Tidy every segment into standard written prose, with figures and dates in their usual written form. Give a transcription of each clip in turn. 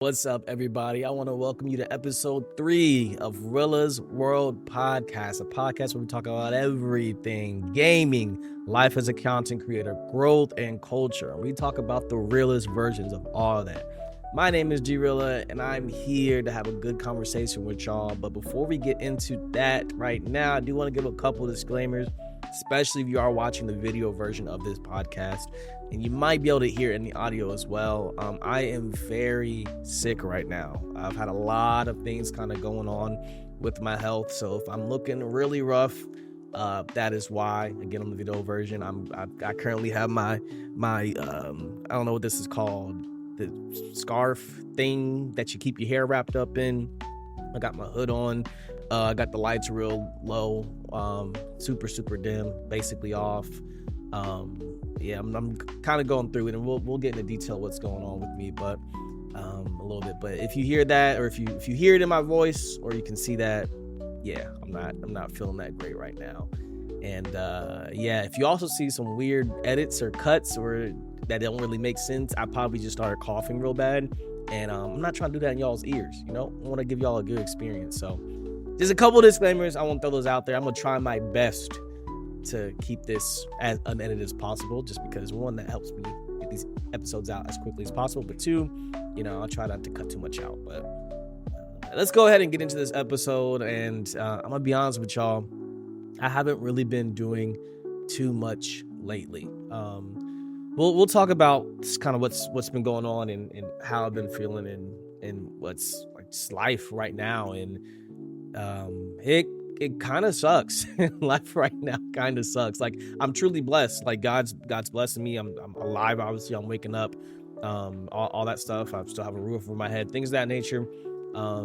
What's up, everybody? I want to welcome you to episode 3 of Realla's World Podcast, a podcast where we talk about everything gaming, life as a content creator, growth, and culture. We talk about the realest versions of all that. My name is TheGRealla, and I'm here to have a good conversation with y'all. But before we get into that right now, I do want to give a couple of disclaimers, especially if you are watching the video version of this podcast. And you might be able to hear it in the audio as well. I am very sick right now. I've had a lot of things kind of going on with my health. So if I'm looking really rough, that is why. Again, on the video version, I currently have my I don't know what this is called, the scarf thing that you keep your hair wrapped up in. I got my hood on. I got the lights real low, super dim, basically off. I'm kind of going through it, and we'll get into detail what's going on with me, but a little bit. But if you hear that, or if you hear it in my voice, or you can see that, I'm not feeling that great right now. And if you also see some weird edits or cuts or that don't really make sense, I probably just started coughing real bad, and I'm not trying to do that in y'all's ears. I want to give y'all a good experience. So there's a couple of disclaimers. I want to throw those out there. I'm gonna try my best to keep this as unedited as possible, just because, one, that helps me get these episodes out as quickly as possible, but two, I'll try not to cut too much out. But let's go ahead and get into this episode. And I'm gonna be honest with y'all, I haven't really been doing too much lately. We'll talk about kind of what's been going on and how I've been feeling and what's like just life right now. And it kind of sucks. Life right now kind of sucks. Like, I'm truly blessed. Like, God's blessing me. I'm alive. Obviously, I'm waking up. All that stuff. I still have a roof over my head. Things of that nature.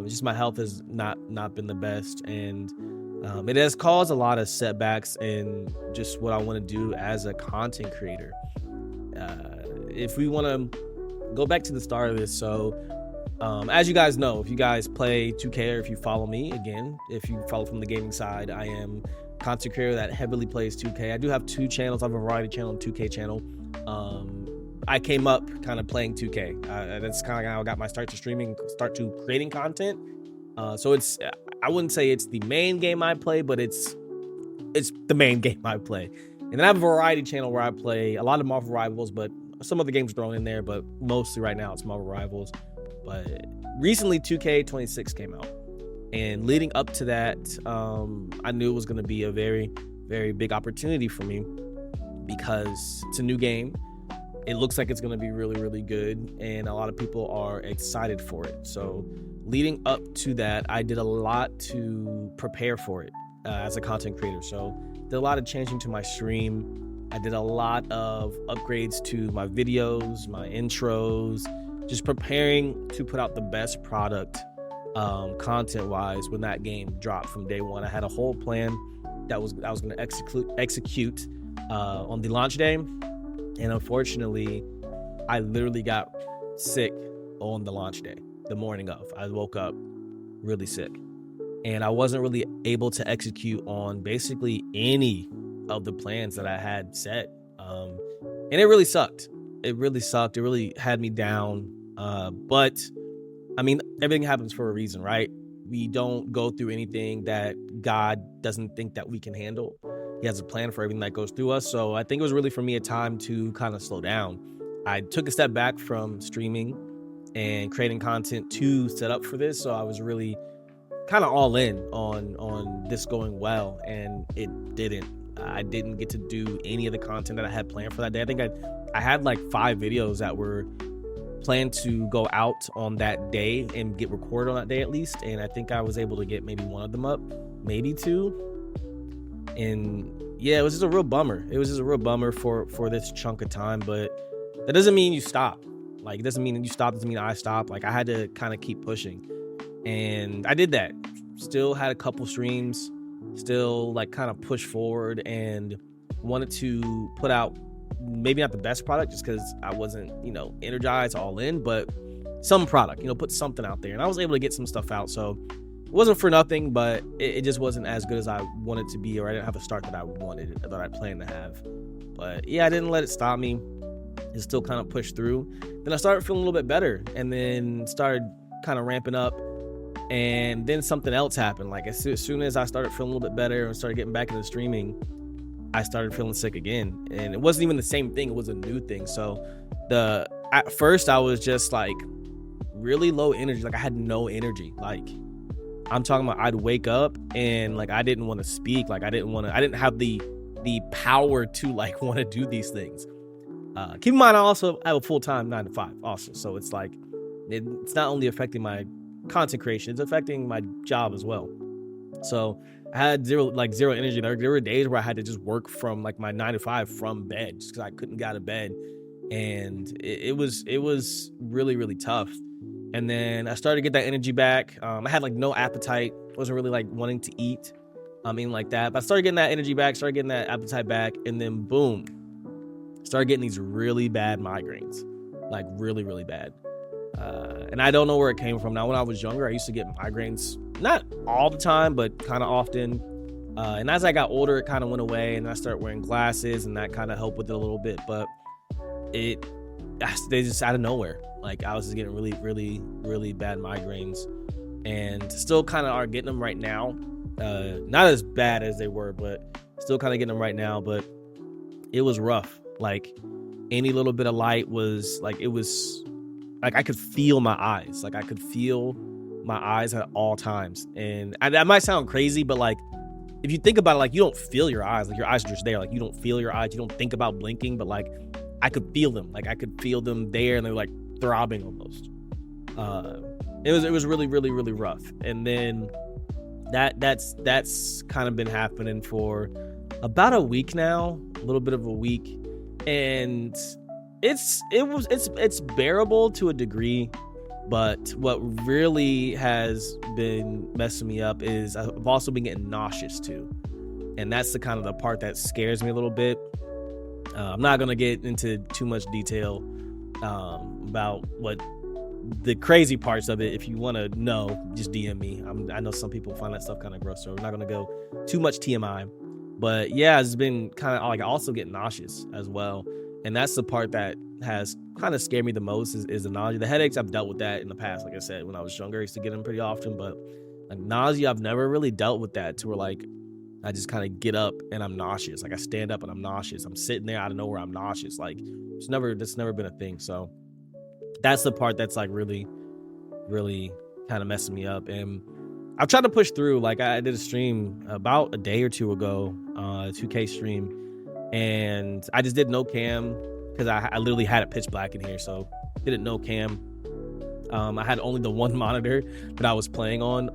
Just my health has not been the best, and it has caused a lot of setbacks in just what I want to do as a content creator. If we want to go back to the start of this, so. As you guys know, if you guys play 2K, or if you follow me, again, if you follow from the gaming side, I am a content creator that heavily plays 2K. I do have 2 channels. I have a variety channel and 2K channel. I came up kind of playing 2K. That's kind of how I got my start to streaming, start to creating content. So I wouldn't say it's the main game I play, but it's the main game I play. And then I have a variety channel where I play a lot of Marvel Rivals, but some other games thrown in there, but mostly right now it's Marvel Rivals. But recently 2K26 came out, and leading up to that, I knew it was going to be a very, very big opportunity for me, because it's a new game. It looks like it's going to be really, really good, and a lot of people are excited for it. So leading up to that, I did a lot to prepare for it as a content creator. So did a lot of changing to my stream. I did a lot of upgrades to my videos, my intros, just preparing to put out the best product content-wise when that game dropped from day one. I had a whole plan that I was going to execute on the launch day, and unfortunately, I literally got sick on the launch day, the morning of. I woke up really sick, and I wasn't really able to execute on basically any of the plans that I had set, and it really sucked. It really sucked. It really had me down. But I mean, everything happens for a reason, right? We don't go through anything that God doesn't think that we can handle. He has a plan for everything that goes through us. So I think it was really, for me, a time to kind of slow down. I took a step back from streaming and creating content to set up for this. So I was really kind of all in on this going well, and it didn't. I didn't get to do any of the content that I had planned for that day. I think I had like 5 videos that were planned to go out on that day and get recorded on that day at least, and I think I was able to get maybe 1 of them up, maybe 2. And yeah, it was just a real bummer. It was just a real bummer for this chunk of time, but that doesn't mean you stop. Like, it doesn't mean you stop, doesn't mean I stop. Like, I had to kind of keep pushing, and I did that. Still had a couple streams, still like kind of push forward, and wanted to put out maybe not the best product just because I wasn't, energized all in, but some product, put something out there. And I was able to get some stuff out. So it wasn't for nothing, but it just wasn't as good as I wanted to be, or I didn't have a start that I wanted, that I planned to have. But yeah, I didn't let it stop me. and still kind of pushed through. Then I started feeling a little bit better, and then started kind of ramping up. And then something else happened. Like as soon as I started feeling a little bit better and started getting back into streaming, I started feeling sick again. And it wasn't even the same thing. It was a new thing. So at first I was just like really low energy. Like I had no energy. Like I'm talking about, I'd wake up and like I didn't want to speak. Like I didn't have the power to like want to do these things. Keep in mind, I also have a full-time 9 to 5 also. So it's like, it's not only affecting my content creation, it's affecting my job as well. So I had zero energy. There were days where I had to just work from like my 9 to 5 from bed, just because I couldn't get out of bed. And it was really, really tough. And then I started to get that energy back. I had like no appetite, wasn't really like wanting to eat, anything like that. But I started getting that energy back, started getting that appetite back, and then boom, started getting these really bad migraines, like really, really bad. And I don't know where it came from. Now, when I was younger, I used to get migraines, not all the time, but kind of often. And as I got older, it kind of went away, and I started wearing glasses, and that kind of helped with it a little bit. But they just out of nowhere. Like I was just getting really, really, really bad migraines, and still kind of are getting them right now. Not as bad as they were, but still kind of getting them right now. But it was rough. Like any little bit of light was like, it was like I could feel my eyes. Like I could feel my eyes at all times. And that might sound crazy, but like if you think about it, like you don't feel your eyes. Like your eyes are just there. Like you don't feel your eyes. You don't think about blinking, but like I could feel them. Like I could feel them there, and they're like throbbing almost. It was really, really, really rough. And then that's kind of been happening for about a week now, a little bit of a week. And it's bearable to a degree, but what really has been messing me up is I've also been getting nauseous too. And that's the kind of the part that scares me a little bit. I'm not going to get into too much detail about what the crazy parts of it. If you want to know, just DM me. I know some people find that stuff kind of gross, so we're not going to go too much TMI. But yeah, it's been kind of like I also get nauseous as well. And that's the part that has kind of scared me the most is the nausea. The headaches, I've dealt with that in the past. Like I said, when I was younger, I used to get them pretty often. But like nausea, I've never really dealt with that to where like I just kind of get up and I'm nauseous. Like I stand up and I'm nauseous. I'm sitting there out of nowhere, I'm nauseous. Like that's never been a thing. So that's the part that's like really, really kind of messing me up. And I've tried to push through. Like I did a stream about a day or two ago, a 2K stream, and I just did no cam because I literally had it pitch black in here. So did it no cam. I had only the one monitor that I was playing on,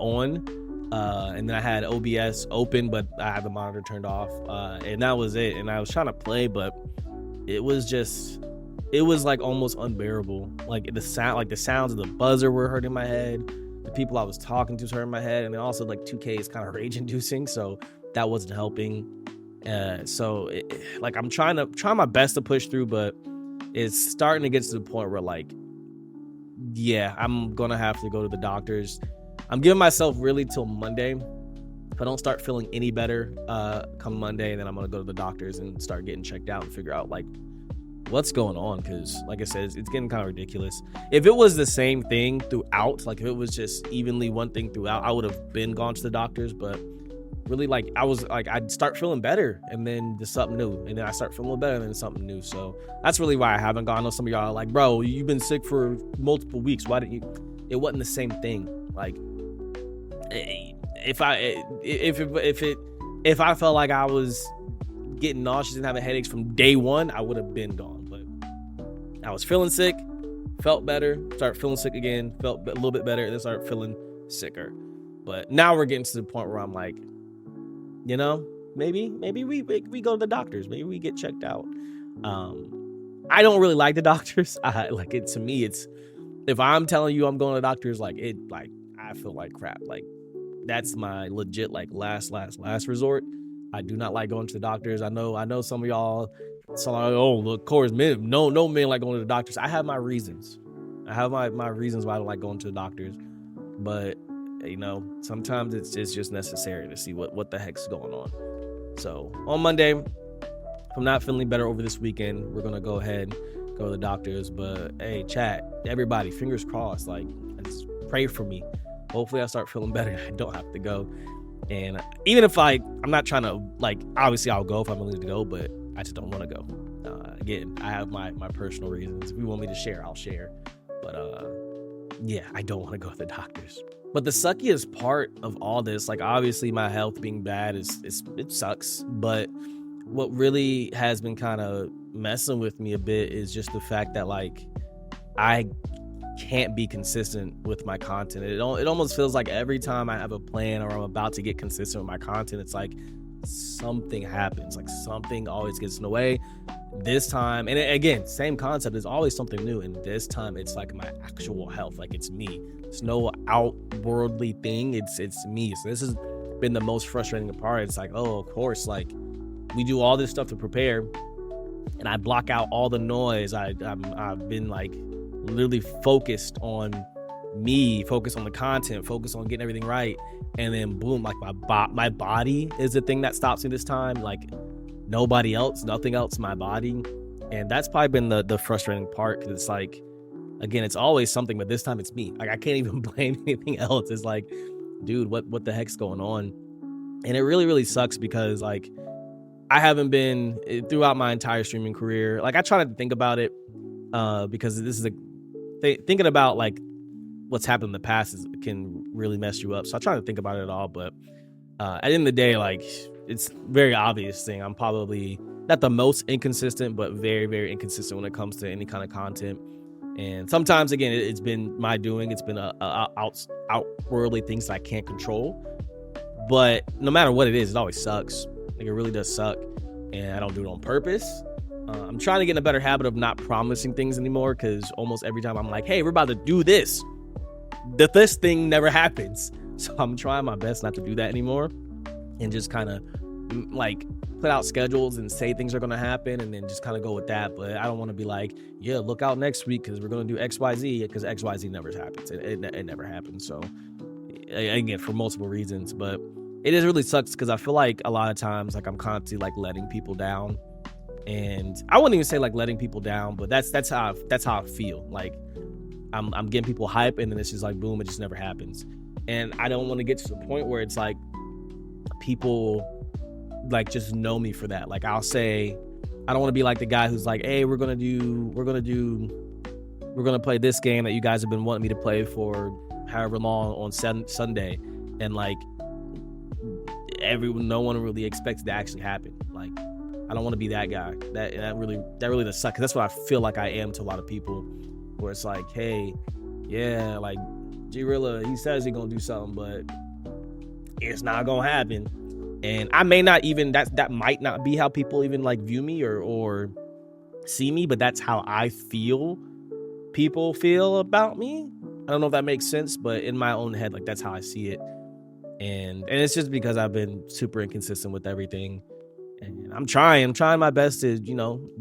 and then I had OBS open, but I had the monitor turned off, and that was it. And I was trying to play, but it was like almost unbearable. Like the sounds of the buzzer were hurting my head. The people I was talking to was hurting my head, and then also like 2K is kind of rage inducing, so that wasn't helping. Like I'm trying my best to push through, but it's starting to get to the point where like, yeah, I'm gonna have to go to the doctors. I'm giving myself really till Monday. If I don't start feeling any better come Monday, then I'm gonna go to the doctors and start getting checked out and figure out like what's going on, because like I said, it's getting kind of ridiculous. If it was the same thing throughout, like if it was just evenly one thing throughout, I would have been gone to the doctors. But really, like I was like, I'd start feeling better and then there's something new, and then I start feeling a little better and then something new. So that's really why I haven't gone. I know some of y'all are like, bro, you've been sick for multiple weeks, why didn't you? It wasn't the same thing. Like if I felt like I was getting nauseous and having headaches from day one, I would have been gone. But I was feeling sick, felt better, started feeling sick again, felt a little bit better, and then started feeling sicker. But now we're getting to the point where I'm like, you know, maybe we go to the doctors, maybe we get checked out. I don't really like the doctors. To me, it's, if I'm telling you I'm going to the doctors, like I feel like crap. Like that's my legit like last resort. I do not like going to the doctors. I know some of y'all, of course, men, no men like going to the doctors. I have my reasons. I have my reasons why I don't like going to the doctors. But, you know, sometimes it's just necessary to see what the heck's going on. So on Monday, if I'm not feeling better over this weekend, we're going to go ahead, go to the doctors. But hey, chat, everybody, fingers crossed. Like, just pray for me. Hopefully I start feeling better and I don't have to go. And even if I'm not trying to, like, obviously I'll go if I'm willing to go, but I just don't want to go. Again, I have my personal reasons. If you want me to share, I'll share. But yeah, I don't want to go to the doctors. But the suckiest part of all this, like, obviously my health being bad it sucks. But what really has been kind of messing with me a bit is just the fact that, like, I can't be consistent with my content. It almost feels like every time I have a plan or I'm about to get consistent with my content, it's like something happens. Like, something always gets in the way. This time, and again, same concept, there's always something new, and this time it's like my actual health. Like, it's me. It's no outworldly thing. It's me. So this has been the most frustrating part. It's like, oh, of course, like, we do all this stuff to prepare, and I block out all the noise. I've been, like, literally focused on me, focused on the content, focused on getting everything right, and then boom, like, my body is the thing that stops me this time. Like, nobody else, nothing else, my body. And that's probably been the frustrating part, because it's like, again, it's always something, but this time it's me. Like, I can't even blame anything else. It's like, dude, what the heck's going on? And it really, really sucks, because, like, I haven't been throughout my entire streaming career. Like, I try not to think about it, because this is thinking about, like, what's happened in the past can really mess you up. So I try to think about it at all. But at the end of the day, like, it's very obvious thing. I'm probably not the most inconsistent, but very, very inconsistent when it comes to any kind of content. And sometimes, again, it's been my doing. It's been outworldly things that I can't control. But no matter what it is, it always sucks. Like, it really does suck. And I don't do it on purpose. I'm trying to get in a better habit of not promising things anymore, because almost every time I'm like, hey, we're about to do this, this thing never happens. So I'm trying my best not to do that anymore, and just kind of, like, put out schedules and say things are going to happen, and then just kind of go with that. But I don't want to be like, yeah, look out next week because we're going to do XYZ, because XYZ never happens. It never happens. So again, for multiple reasons, but it just really sucks, because I feel like a lot of times, like, I'm constantly, like, letting people down. And I wouldn't even say, like, letting people down, but that's how I feel. Like, I'm getting people hype, and then it's just like, boom, it just never happens. And I don't want to get to the point where it's like people, like, just know me for that. Like, I'll say, I don't want to be like the guy who's like, hey, we're gonna play this game that you guys have been wanting me to play for however long on Sunday, and, like, no one really expects it to actually happen. Like, I don't want to be that guy. That really does suck, because that's what I feel like I am to a lot of people, where it's like, hey, yeah, like, TheGRealla, he says he's gonna do something, but it's not gonna happen. And I may not even, that might not be how people even, like, view me or see me, but that's how I feel people feel about me. I don't know if that makes sense, but in my own head, like, that's how I see it. And it's just because I've been super inconsistent with everything. And I'm trying my best to,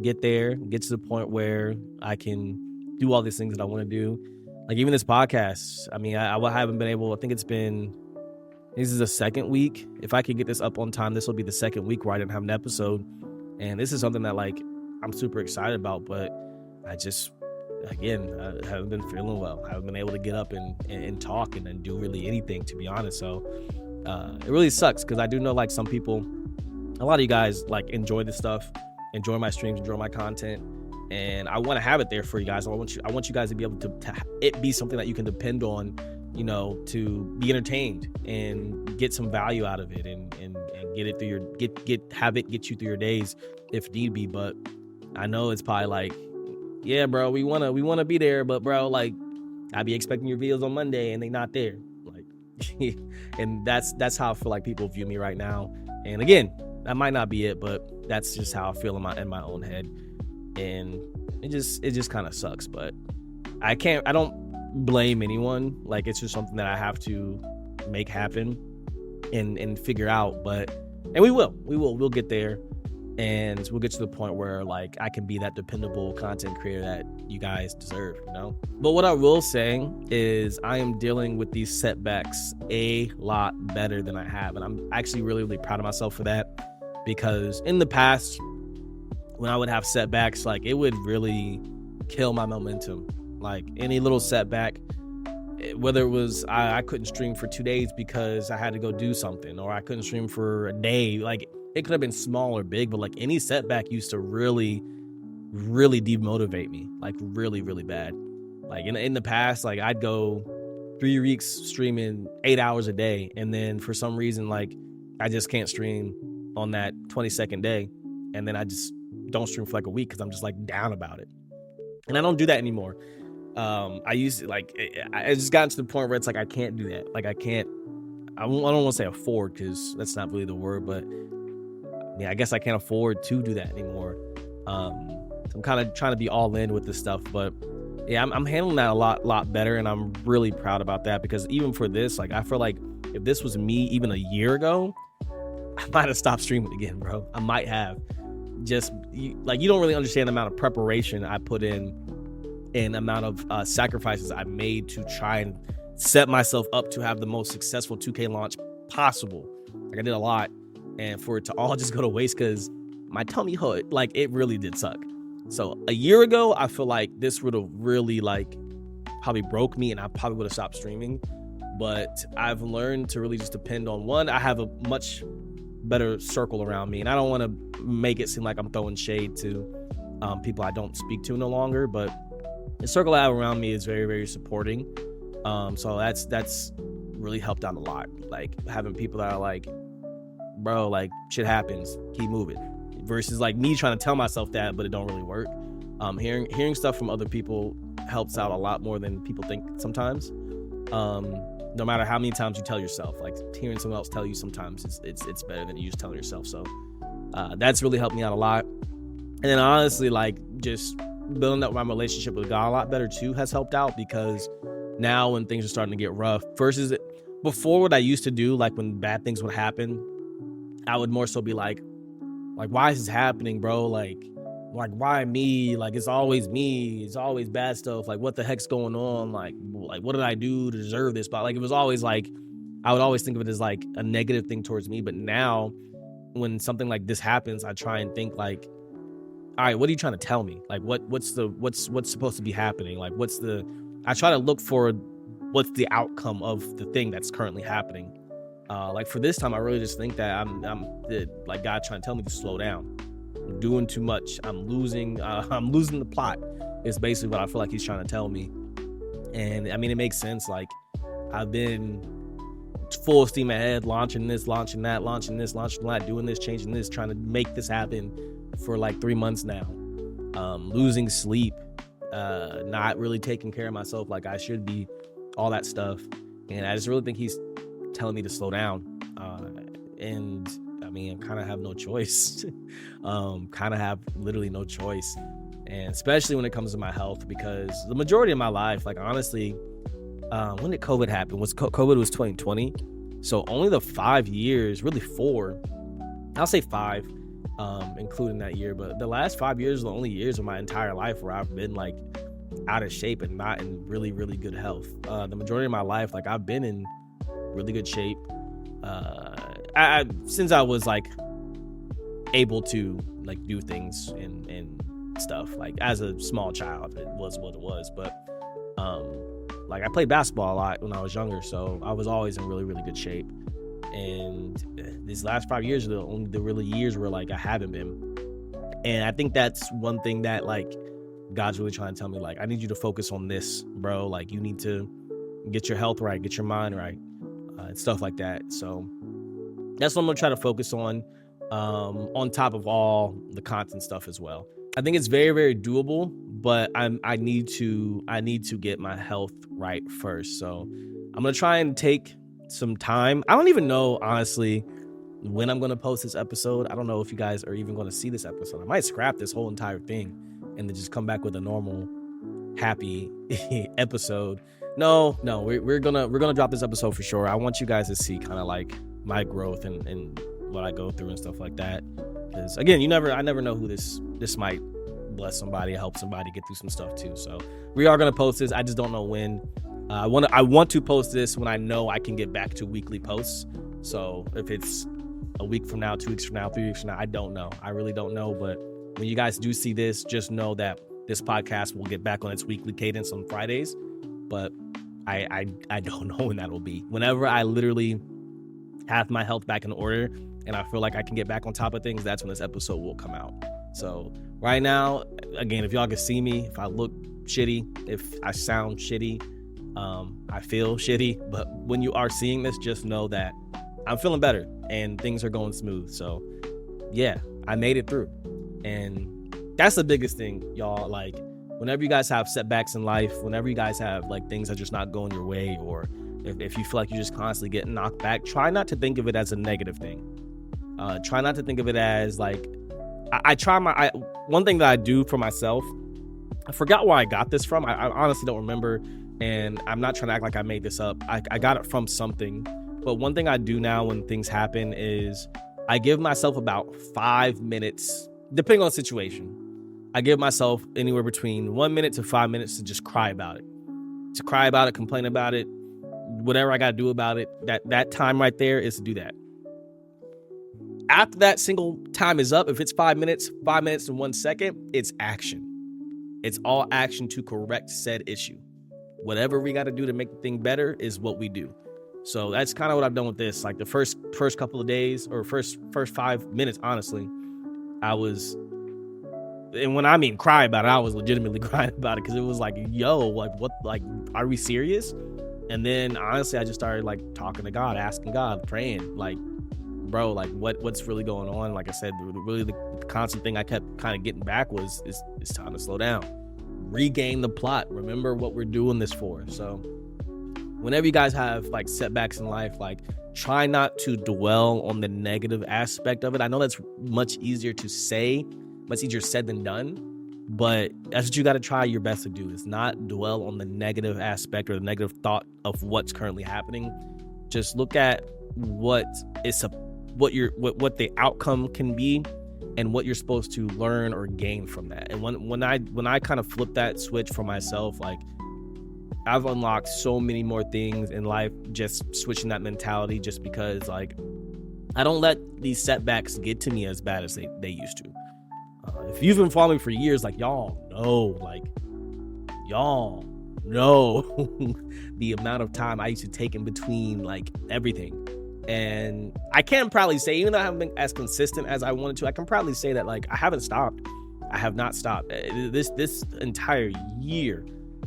get there, get to the point where I can do all these things that I want to do. Like, even this podcast, I mean, I haven't been able, I think this is the second week. If I could get this up on time, this will be the second week where I didn't have an episode. And this is something that, like, I'm super excited about, but I just, again, I haven't been feeling well. I haven't been able to get up and talk and do really anything, to be honest. So it really sucks, because I do know, like, some people, a lot of you guys, like, enjoy this stuff, enjoy my streams, enjoy my content, and I want to have it there for you guys. I want you guys to be able to it be something that you can depend on, to be entertained and get some value out of it, and get it through your get you through your days if need be. But I know it's probably like, yeah, bro, we wanna be there, but, bro, like, I be expecting your videos on Monday and they not there, like, and that's how I feel like people view me right now. And again, that might not be it, but that's just how I feel in my own head, and it just kind of sucks. But I don't blame anyone. Like, it's just something that I have to make happen and figure out. And we'll get there, and we'll get to the point where, like, I can be that dependable content creator that you guys deserve, But what I will say is I am dealing with these setbacks a lot better than I have, and I'm actually really, really proud of myself for that, because in the past, when I would have setbacks, like, it would really kill my momentum. Like any little setback, whether it was I couldn't stream for 2 days because I had to go do something, or I couldn't stream for a day. Like it could have been small or big, but like any setback used to really, really demotivate me, like really, really bad. Like in the past, like I'd go 3 weeks streaming 8 hours a day, and then for some reason, like I just can't stream on that 22nd day, and then I just don't stream for like a week because I'm just like down about it. And I don't do that anymore. I used to, like, I just gotten to the point where it's like I can't do that. Like I don't want to say afford, because that's not really the word, but yeah, I guess I can't afford to do that anymore. I'm kind of trying to be all in with this stuff, but yeah, I'm handling that a lot better, and I'm really proud about that, because even for this, like I feel like if this was me even a year ago, I might have stopped streaming again, bro. I might have. Just you don't really understand the amount of preparation I put in and amount of sacrifices I made to try and set myself up to have the most successful 2K launch possible. Like I did a lot, and for it to all just go to waste because my tummy hurt, like it really did suck. So a year ago, I feel like this would have really like probably broke me, and I probably would have stopped streaming. But I've learned to really just depend on one. I have a much better circle around me, and I don't want to make it seem like I'm throwing shade to people I don't speak to no longer, but the circle I have around me is very, very supporting. So that's really helped out a lot. Like having people that are like, bro, like shit happens, keep moving, versus like me trying to tell myself that, but it don't really work. Hearing stuff from other people helps out a lot more than people think sometimes. No matter how many times you tell yourself, like hearing someone else tell you sometimes it's better than you just telling yourself. So that's really helped me out a lot. And then honestly, like just building up my relationship with God a lot better too has helped out, because now when things are starting to get rough, versus before, what I used to do, like when bad things would happen, I would more so be like why is this happening, bro? Like why me? Like it's always me, it's always bad stuff. Like what the heck's going on? Like what did I do to deserve this? But like it was always like I would always think of it as like a negative thing towards me. But now when something like this happens, I try and think like, all right, what are you trying to tell me? Like what's supposed to be happening? Like I try to look for what's the outcome of the thing that's currently happening. Like for this time, I really just think that I'm like God trying to tell me to slow down. I'm doing too much. I'm losing the plot is basically what I feel like he's trying to tell me. And I mean, it makes sense. Like I've been full steam ahead, launching this, launching that, launching this, launching that, doing this, changing this, trying to make this happen for like 3 months now. Losing sleep, not really taking care of myself like I should be, all that stuff. And I just really think he's telling me to slow down. And I mean, I kind of have no choice. Kind of have literally no choice. And especially when it comes to my health, because the majority of my life, like honestly, when did COVID happen? COVID was 2020. So only the 5 years, really 4, I'll say 5, including that year. But the last 5 years are the only years of my entire life where I've been like out of shape and not in really, really good health. The majority of my life, like I've been in really good shape. Since I was like able to like do things and stuff, like as a small child, it was what it was. But like I played basketball a lot when I was younger, so I was always in really, really good shape. And these last 5 years are the really years where like I haven't been. And I think that's one thing that like God's really trying to tell me, like, I need you to focus on this, bro. Like you need to get your health right, get your mind right, and stuff like that. So that's what I'm gonna try to focus on top of all the content stuff as well. I think it's very, very doable, but I need to get my health right first. So I'm gonna try and take some time. I don't even know honestly when I'm gonna post this episode. I don't know if you guys are even gonna see this episode. I might scrap this whole entire thing and then just come back with a normal, happy episode. No, we're gonna drop this episode for sure. I want you guys to see kind of like my growth and what I go through and stuff like that. Because again, I never know who this might bless somebody, help somebody get through some stuff too. So we are gonna post this. I just don't know when. I want to post this when I know I can get back to weekly posts. So if it's a week from now, 2 weeks from now, 3 weeks from now, I don't know. I really don't know. But when you guys do see this, just know that this podcast will get back on its weekly cadence on Fridays, but I don't know when that'll be. Whenever I literally have my health back in order and I feel like I can get back on top of things, that's when this episode will come out. So right now, again, if y'all can see me, if I look shitty, if I sound shitty, I feel shitty, but when you are seeing this, just know that I'm feeling better and things are going smooth. So yeah, I made it through. And that's the biggest thing, y'all. Like, whenever you guys have setbacks in life, whenever you guys have like things that just not going your way, or if you feel like you're just constantly getting knocked back, try not to think of it as a negative thing. Try not to think of it as like, one thing that I do for myself, I forgot where I got this from. I honestly don't remember, and I'm not trying to act like I made this up. I got it from something, but one thing I do now when things happen is I give myself about 5 minutes, depending on the situation. I give myself anywhere between 1 minute to 5 minutes to just cry about it. To cry about it, complain about it, whatever I got to do about it. That time right there is to do that. After that single time is up, if it's 5 minutes and 1 second, it's action. It's all action to correct said issue. Whatever we got to do to make the thing better is what we do. So that's kind of what I've done with this. Like the first couple of days, or first 5 minutes, honestly, and when I mean cry about it, I was legitimately crying about it, because it was like, yo, like what, like, are we serious? And then honestly, I just started like talking to God, asking God, praying, like, bro, like what's really going on? Like I said, really the constant thing I kept kind of getting back was it's time to slow down, regain the plot, remember what we're doing this for. So whenever you guys have like setbacks in life, like, try not to dwell on the negative aspect of it. I know that's much easier to say, much easier said than done, but that's what you got to try your best to do, is not dwell on the negative aspect or the negative thought of what's currently happening. Just look at what the outcome can be and what you're supposed to learn or gain from that. And when I kind of flip that switch for myself, like, I've unlocked so many more things in life just switching that mentality, just because like I don't let these setbacks get to me as bad as they used to. If you've been following me for years, like, y'all know the amount of time I used to take in between like everything. And I can probably say, even though I haven't been as consistent as I wanted to, I can probably say that like I haven't stopped. I have not stopped. This entire year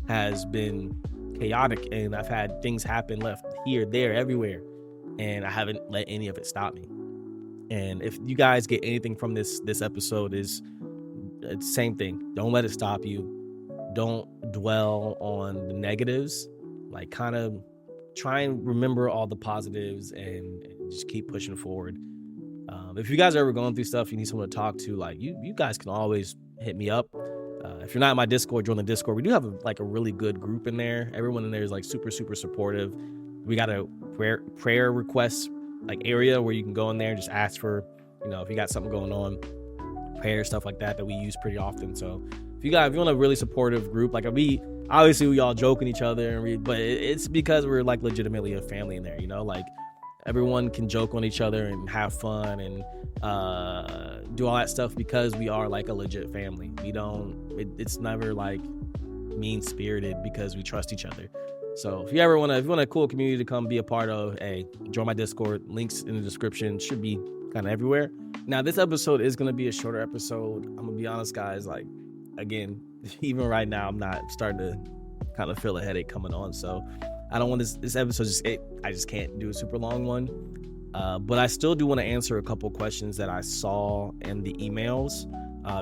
has been chaotic, and I've had things happen left here, there, everywhere, and I haven't let any of it stop me. And if you guys get anything from this episode, it's the same thing. Don't let it stop you. Don't dwell on the negatives. Like, kind of try and remember all the positives and just keep pushing forward. If you guys are ever going through stuff, you need someone to talk to, like, you guys can always hit me up. If you're not in my Discord, join the Discord. We do have a really good group in there. Everyone in there is like super, super supportive. We got a prayer request like area where you can go in there and just ask for, if you got something going on, prayer, stuff like that we use pretty often. So if you want a really supportive group, like, we all joking each other, but it's because we're like legitimately a family in there, like, everyone can joke on each other and have fun and do all that stuff because we are like a legit family. It's never like mean-spirited because we trust each other. So if you want a cool community to come be a part of, hey, join my Discord. Links in the description, should be kind of everywhere. Now, this episode is going to be a shorter episode. I'm going to be honest, guys, like, again, even right now, I'm not starting to kind of feel a headache coming on. So I don't want this episode I just can't do a super long one. But I still do want to answer a couple questions that I saw in the emails.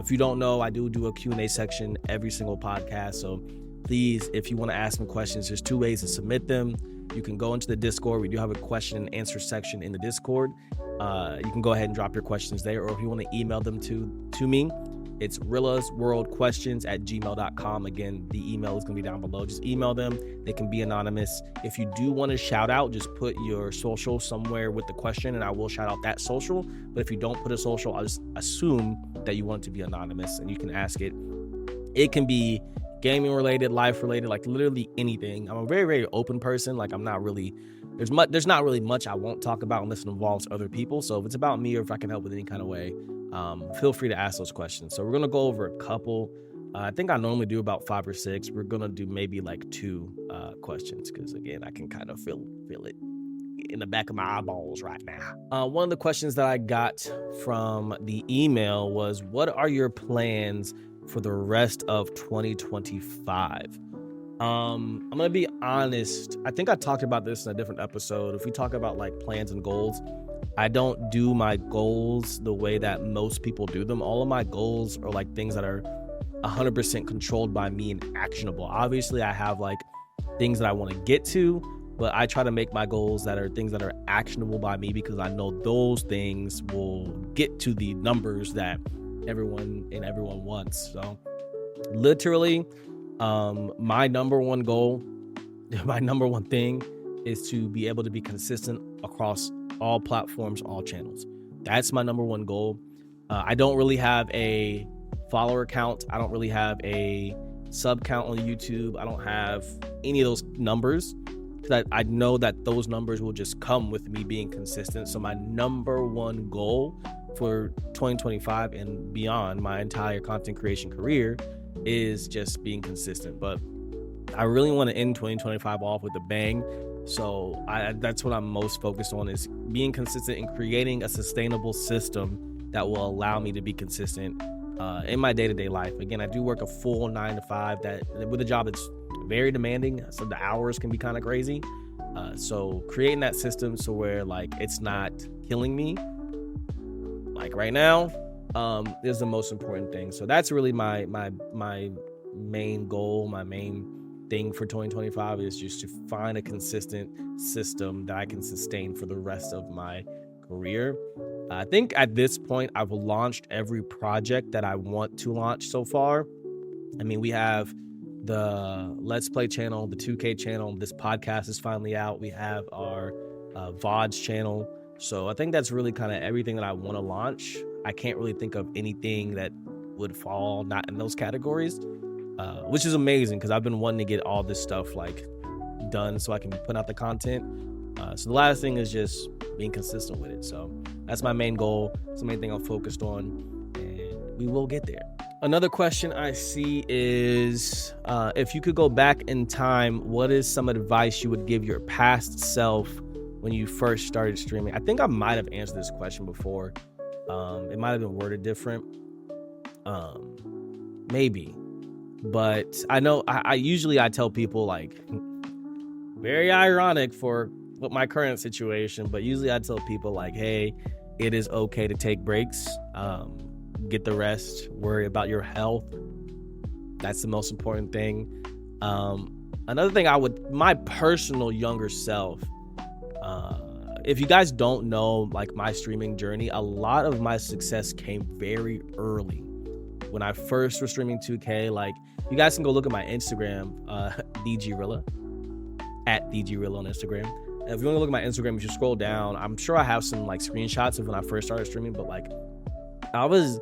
If you don't know, I do a Q&A section every single podcast. So please, if you want to ask me questions, there's 2 ways to submit them. You can go into the Discord. We do have a question and answer section in the Discord. You can go ahead and drop your questions there. Or if you want to email them to me, it's reellasworldquestions@gmail.com. Again, the email is going to be down below. Just email them. They can be anonymous. If you do want to shout out, just put your social somewhere with the question, and I will shout out that social. But if you don't put a social, I'll just assume that you want it to be anonymous, and you can ask it. It can be gaming related, life related, like literally anything. I'm a very, very open person. Like, I'm not really, there's not really much I won't talk about unless it involves other people. So if it's about me or if I can help with any kind of way, feel free to ask those questions. So we're going to go over a couple. I think I normally do about 5 or 6. We're gonna do maybe like 2 questions because again, I can kind of feel it in the back of my eyeballs right now. One of the questions that I got from the email was, what are your plans for the rest of 2025? I'm gonna be honest. I think I talked about this in a different episode. If we talk about like plans and goals, I don't do my goals the way that most people do them. All of my goals are like things that are 100% controlled by me and actionable. Obviously, I have like things that I want to get to, but I try to make my goals that are things that are actionable by me because I know those things will get to the numbers that everyone wants. So literally, my number one goal, my number one thing is to be able to be consistent across all platforms, all channels. That's my number one goal. I don't really have a follower count. I don't really have a sub count on YouTube. I don't have any of those numbers because I know that those numbers will just come with me being consistent. So my number one goal for 2025 and beyond, my entire content creation career, is just being consistent. But I really want to end 2025 off with a bang. So that's what I'm most focused on, is being consistent and creating a sustainable system that will allow me to be consistent in my day-to-day life. Again, I do work a full 9 to 5 with a job that's very demanding, so the hours can be kind of crazy. So creating that system so where like it's not killing me like right now is the most important thing. So that's really my main goal. My main thing for 2025 is just to find a consistent system that I can sustain for the rest of my career. I think at this point I've launched every project that I want to launch so far. I mean, we have the Let's Play channel, the 2K channel. This podcast is finally out. We have our VODs channel. So I think that's really kind of everything that I want to launch. I can't really think of anything that would fall not in those categories, which is amazing because I've been wanting to get all this stuff like done so I can put out the content. So the last thing is just being consistent with it. So that's my main goal. It's the main thing I'm focused on, and we will get there. Another question I see is, if you could go back in time, what is some advice you would give your past self when you first started streaming? I think I might have answered this question before. It might have been worded different. Maybe. But I know I usually tell people, like, very ironic for what my current situation, but usually I tell people like, hey, it is okay to take breaks. Get the rest, worry about your health. That's the most important thing. Another thing my personal younger self, if you guys don't know like my streaming journey, a lot of my success came very early. When I first was streaming 2K, like, you guys can go look at my Instagram, TheGRealla, at TheGRealla on Instagram. And if you want to look at my Instagram, you should scroll down. I'm sure I have some like screenshots of when I first started streaming, but like I was,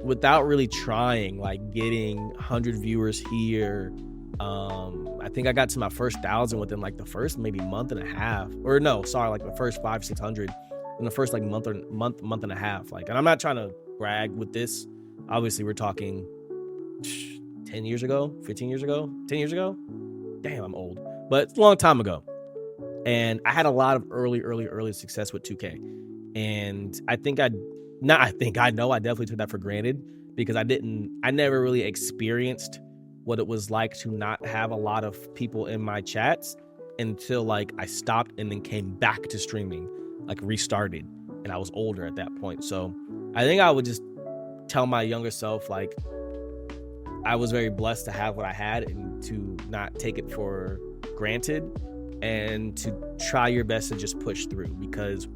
without really trying, like getting 100 viewers here. I think I got to my first 1,000 within like the first maybe month and a half, or no, sorry, like the first 500-600 in the first like month and a half. Like, and I'm not trying to brag with this. Obviously, we're talking 10 years ago, 15 years ago, 10 years ago. Damn, I'm old, but it's a long time ago. And I had a lot of early success with 2K. And I know I definitely took that for granted because I never really experienced what it was like to not have a lot of people in my chats until like I stopped and then came back to streaming, like restarted. And I was older at that point. So I think I would just tell my younger self, like, I was very blessed to have what I had and to not take it for granted and to try your best to just push through. Because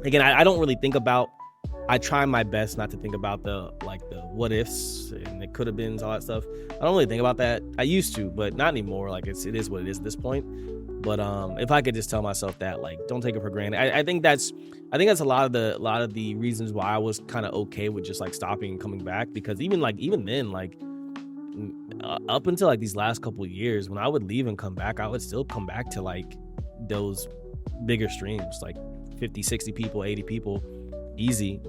again, I don't really think about, I try my best not to think about the what ifs and the could have beens, all that stuff. I don't really think about that. I used to, but not anymore. Like, it is what it is at this point. But if I could just tell myself that, like, don't take it for granted. I think that's a lot of the reasons why I was kind of okay with just like stopping and coming back. Because even then, like, up until like these last couple of years, when I would leave and come back, I would still come back to like those bigger streams, like 50, 60 people, 80 people, easy.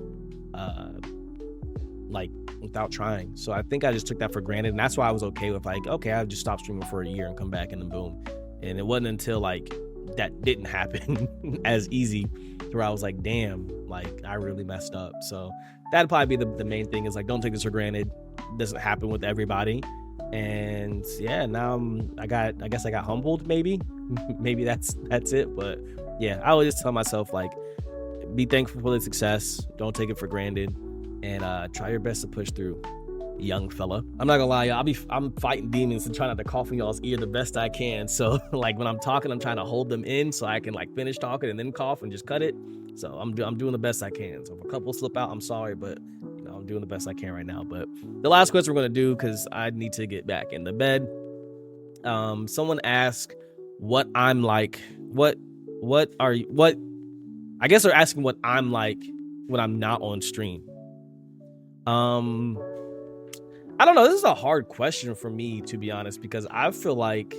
Like without trying. So I think I just took that for granted, and that's why I was okay with like, okay, I'll just stop streaming for a year and come back, and then boom. And it wasn't until like that didn't happen as easy where I was like, damn, like I really messed up. So that'd probably be the main thing, is like, don't take this for granted. It doesn't happen with everybody. And yeah, now I guess I got humbled, maybe. Maybe that's it. But yeah, I would just tell myself, like, be thankful for the success, don't take it for granted, and try your best to push through, young fella. I'm not gonna lie, y'all, I'm fighting demons and trying not to cough in y'all's ear the best I can. So like when I'm talking, I'm trying to hold them in so I can like finish talking and then cough and just cut it. So I'm doing the best I can. So if a couple slip out, I'm sorry, but you know, I'm doing the best I can right now. But the last question we're gonna do, because I need to get back in the bed. Someone asked what I'm like. What I guess they're asking what I'm like when I'm not on stream. I don't know. This is a hard question for me, to be honest, because I feel like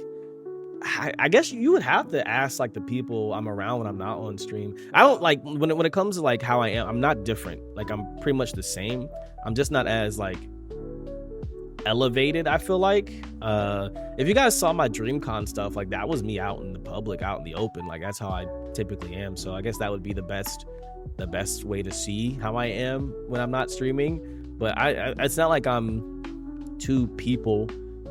I guess you would have to ask like the people I'm around when I'm not on stream. I don't like when it comes to like how I am. I'm not different. Like I'm pretty much the same. I'm just not as like elevated, I feel like. If you guys saw my DreamCon stuff, like that was me out in the public, out in the open. Like that's how I typically am. So I guess that would be the best way to see how I am when I'm not streaming. But it's not like I'm two people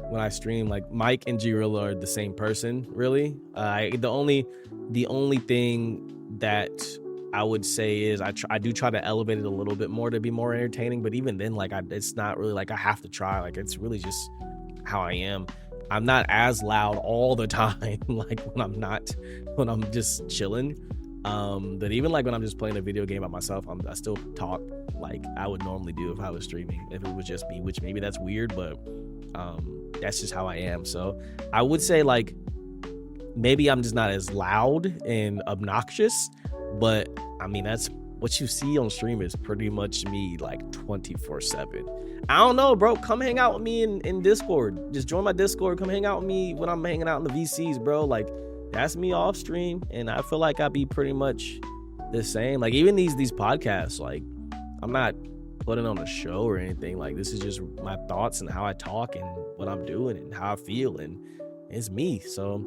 when I stream. Like Mike and TheGRealla are the same person, really. The only thing that I would say is I do try to elevate it a little bit more to be more entertaining, but even then, like it's not really like I have to try. Like it's really just how I am. I'm not as loud all the time, like when I'm just chilling. But even like when I'm just playing a video game by myself, I still talk like I would normally do if I was streaming, if it was just me, which maybe that's weird, but that's just how I am. So I would say like maybe I'm just not as loud and obnoxious. But I mean, that's what you see on stream is pretty much me like 24/7. I don't know, bro. Come hang out with me in Discord. Just join my Discord. Come hang out with me when I'm hanging out in the VCs, bro. Like that's me off stream, and I feel like I'd be pretty much the same. Like even these podcasts, like I'm not putting on a show or anything. Like this is just my thoughts and how I talk and what I'm doing and how I feel, and it's me. So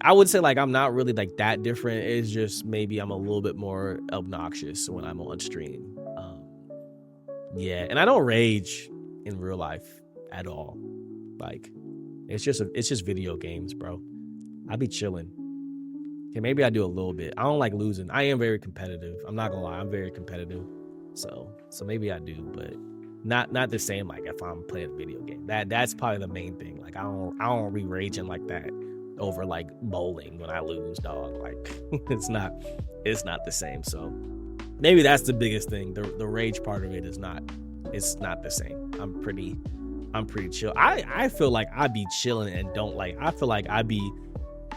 I would say like I'm not really like that different. It's just maybe I'm a little bit more obnoxious when I'm on stream. Yeah, and I don't rage in real life at all. Like it's just video games, bro. I be chilling. Okay, maybe I do a little bit. I don't like losing. I am very competitive. I'm not gonna lie, I'm very competitive. So maybe I do, but not the same like if I'm playing a video game. That's probably the main thing. Like I don't be raging like that over like bowling when I lose, dog. Like it's not the same. So maybe that's the biggest thing. The rage part of it is not the same. I'm pretty chill. I feel like I'd be chilling and don't like, I feel like I'd be,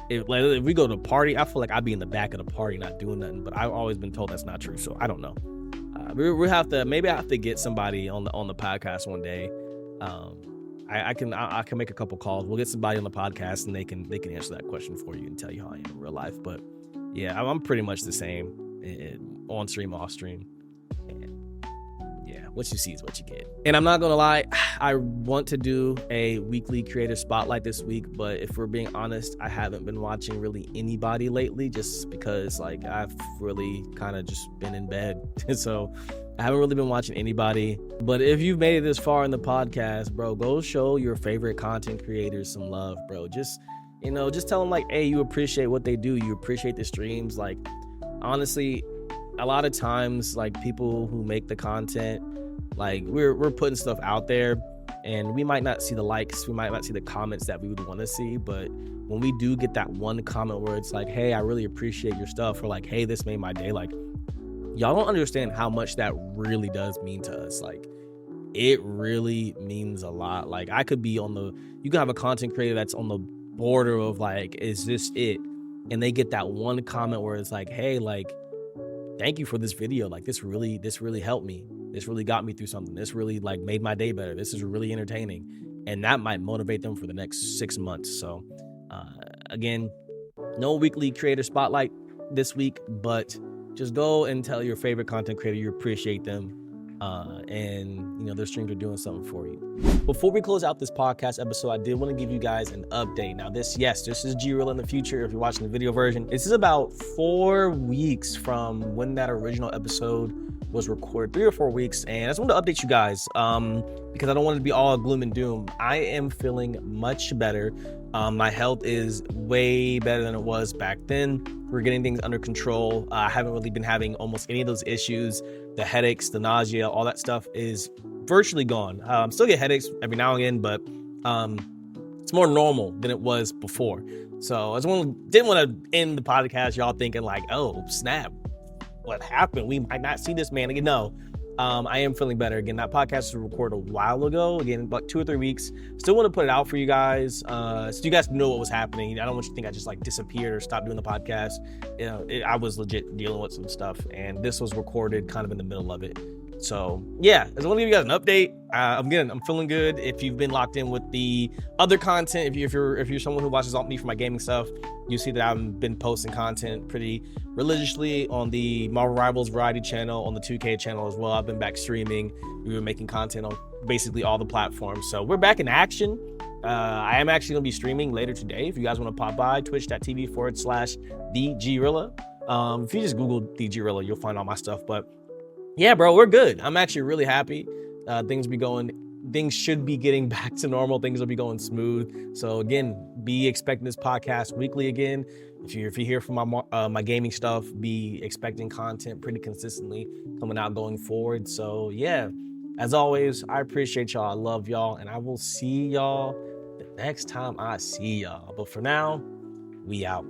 if we go to a party, I feel like I'd be in the back of the party not doing nothing, but I've always been told that's not true. So I don't know. We have to, maybe I have to get somebody on the podcast one day. I can make a couple calls. We'll get somebody on the podcast and they can answer that question for you and tell you how I am in real life. But yeah, I'm pretty much the same on stream, off stream. And yeah, what you see is what you get. And I'm not gonna lie, I want to do a weekly creator spotlight this week, but if we're being honest, I haven't been watching really anybody lately, just because like I've really kind of just been in bed. So I haven't really been watching anybody. But if you've made it this far in the podcast, bro, go show your favorite content creators some love, bro. Just tell them like, hey, you appreciate what they do. You appreciate the streams. Like, honestly, a lot of times, like people who make the content, like we're putting stuff out there and we might not see the likes, we might not see the comments that we would want to see. But when we do get that one comment where it's like, hey, I really appreciate your stuff, or like, hey, this made my day, like, y'all don't understand how much that really does mean to us. Like, it really means a lot. Like, I could be you can have a content creator that's on the border of like, is this it? And they get that one comment where it's like, hey, like, thank you for this video. Like, this really helped me. This really got me through something. This really like made my day better. This is really entertaining. And that might motivate them for the next 6 months. So again, no weekly creator spotlight this week, but just go and tell your favorite content creator you appreciate them. and their streams are doing something for you. Before we close out this podcast episode, I did want to give you guys an update. Now, this is GRealla in the future. If you're watching the video version, this is about 4 weeks from when that original episode was recorded, 3 or 4 weeks. And I just wanted to update you guys because I don't want it to be all gloom and doom. I am feeling much better. My health is way better than it was back then. We're getting things under control. I haven't really been having almost any of those issues. The headaches, the nausea, all that stuff is virtually gone. Still get headaches every now and again, but it's more normal than it was before. So I didn't want to end the podcast y'all thinking like, oh snap, what happened? We might not see this man again. No, I am feeling better. Again, that podcast was recorded a while ago. Again, about 2 or 3 weeks. Still want to put it out for you guys, so you guys know what was happening. I don't want you to think I just like disappeared or stopped doing the podcast. I was legit dealing with some stuff, and this was recorded kind of in the middle of it. So yeah, I just want to give you guys an update. I'm feeling good. If you've been locked in with the other content, if you're someone who watches me for my gaming stuff, you see that I've been posting content pretty religiously on the Marvel Rivals Variety channel, on the 2K channel as well. I've been back streaming. We've been making content on basically all the platforms. So we're back in action. I am actually going to be streaming later today. If you guys want to pop by, twitch.tv/TheGRealla. If you just Google TheGRealla, you'll find all my stuff. But yeah, bro, we're good. I'm actually really happy. Things should be getting back to normal. Things will be going smooth. So again, be expecting this podcast weekly again. If you hear from my gaming stuff, be expecting content pretty consistently coming out going forward. So yeah, as always, I appreciate y'all. I love y'all, and I will see y'all the next time I see y'all. But for now, we out.